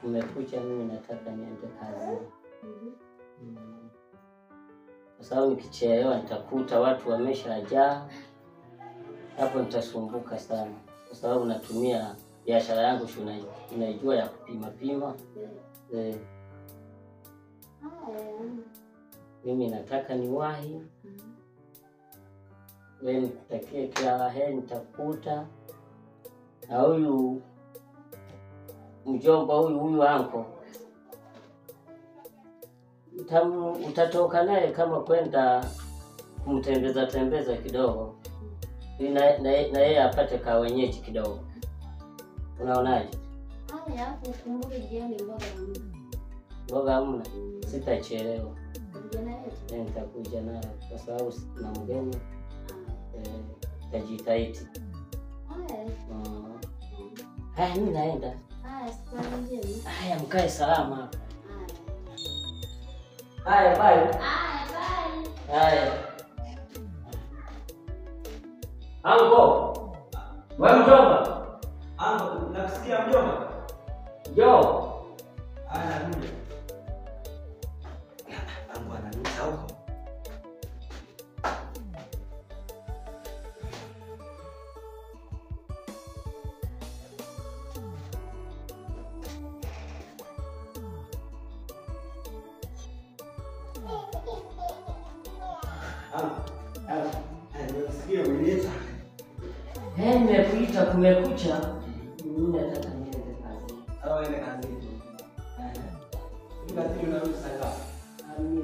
Nimekuja mimi nataka niende kazi. Kwa sababu nikichelewa nitakuta watu wameshajaa. Hapo nitasumbuka sana. Kwa sababu natumia biashara yangu unaijua ya kupima. Mimi nataka niwahi. Wewe nikutakie kila la heri nitakuta. Na huyu mjomba huyu anko. Utatoka naye kama kwenda kumtembeza kidogo. Na yeye apate ka wenyeji kidogo. Unaonaje? Hapo kumbuke jioni mboga hamna. Mboga hamna? Sitachelewa. Nitakuja naye kwa sababu na mgeni. Tajitahidi. Haya mimi naenda. Haya mkae salama. Haya bye. Haya. Anko. Wewe mjomba. Anko, nakusikia mjomba. Jo. Haya mjomba. Anko ananita huko. Nasikia umeniita. Nimekuita kumekucha. Mimi nataka niende kazi. Au ende kazi. Kazi unarudi saa ngapi? Mimi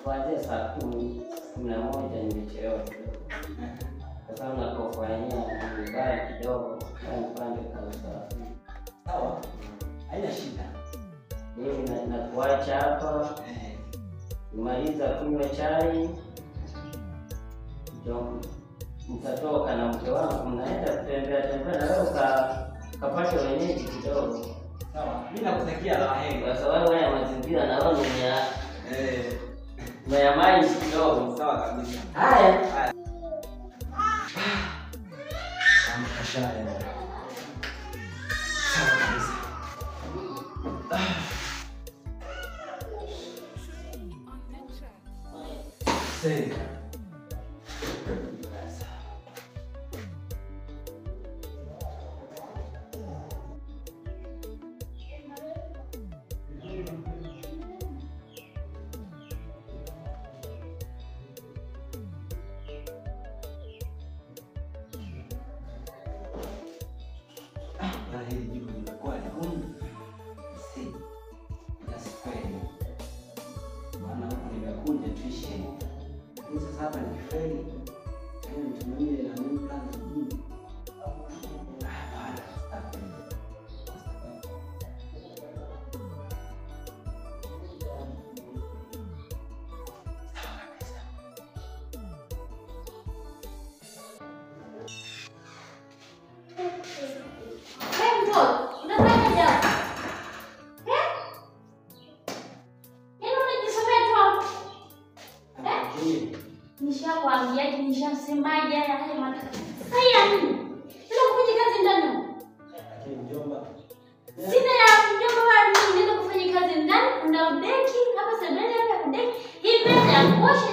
kuanzia saa 11 nimechelewa kidogo. Kwa sababu napofanya mbaya kidogo na pande kabisa. Sawa. Haina shida. Mimi nakuacha hapa. Nimaliza kunywa chai. Mtatoka na mke wangu mnaenda kutembea na leo kapata wenyeji kidogo. Sawa. Mimi nakutakia la heri. Kwa sababu haya mazingira naona ya maji kidogo. Sawa kabisa. Haya. Amkashaya. Sawa kabisa. Sei. Hili jibu lilikuwa ni gumu. Si. Nasikweli. Maana huku nimekuja tuishi. Sasa hapa ni feri. Nitumie na mimi kazi nyingi. Nishakwambia nishasemaje haya matatizo. Haya nini? Sasa kufanya kazi ndani. Lakini mjomba. Sina ya mjomba wala mimi nenda kufanya kazi ndani, kuna deki hapa sebele hapa kuna deki. Hii pesa ya kuosha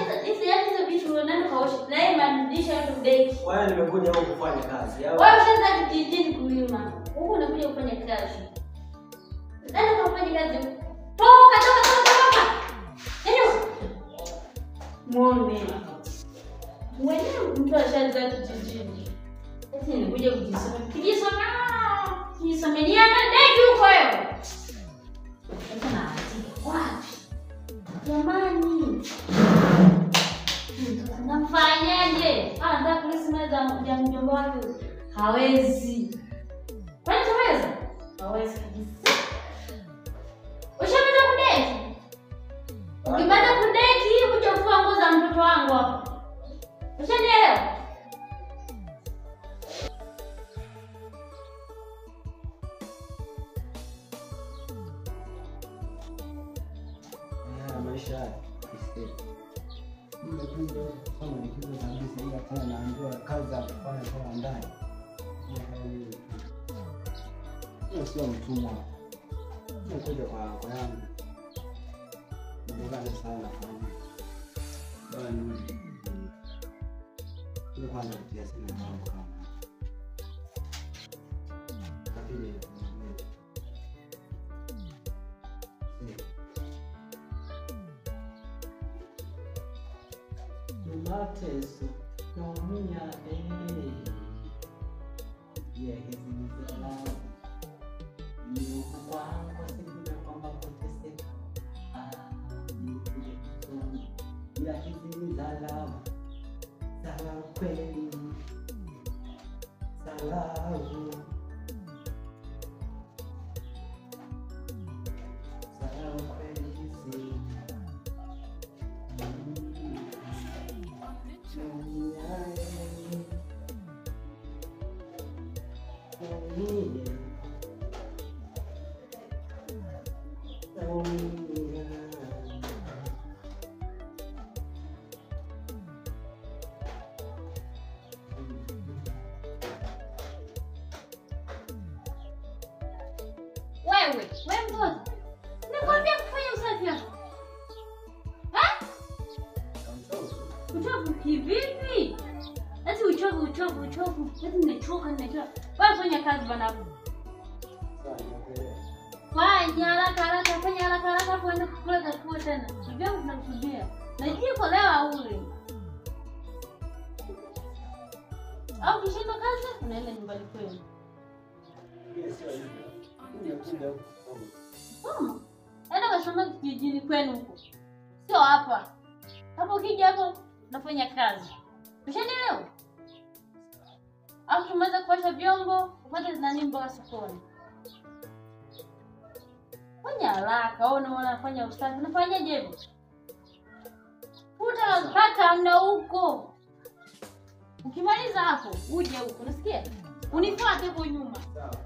hizo vitu unaenda kaosha. Na yeye manidisha hizo deki. Wewe nimekuja huko kufanya kazi. Wewe ushaanza kijijini kulima. Huko unakuja kufanya kazi. Nenda kufanya kazi. Toka. Muone. Mwenyewe mtu ashaanza kijijini. Eti nikuja kujisoma. Kijisomea na deki huko wewe. Sasa na wapi? Jamani. Nafanyaje? Ndio kulisimeza ya mjomba wake. Hawezi. Kwani hawezi? Hawezi kabisa. Ushamaliza kudeki? Ukipata kudeki uje kufua nguo za mtoto wangu hapa. Ushanielewa? Maisha haya. Ndio kama nikizo kabisa ila tena naambiwa kazi za kufanya kwa ndani. Sio mtumwa. Nimekuja kwa yangu. Ndio sana fahamu. Bwana ndio kwanza kutia sana mambo kama. Kabili. Mateso naumia ya hizi mizala ni kwa siku ya kwamba kuteseka ni kule kusoma ya hizi mizala sala kweli salahu sala kweli hizi Wewe mtoto. Nakwambia kufanya usafi hapa. Uchovu kivipi? Ati uchovu. Ati nimechoka. Wewe fanya kazi bwana. Fanya haraka, fanya haraka kwenda kukula chakula tena. Hivyo tunakusudia. Na jiko leo ule. Au kishinda kazi unaenda nyumbani kwenu. Enda kasoma kijijini kwenu huko. Sio hapa. Hapo ukija hapo unafanya kazi. Umeshanielewa? Au tumeweza kuosha vyombo, upate nani mboga sokoni. Fanya haraka, wewe unafanya usafi. Unafanyaje hivyo? Futa mpaka mna huko. Ukimaliza hapo, uje huko. Unasikia? Unifuate hapo nyuma. sawa.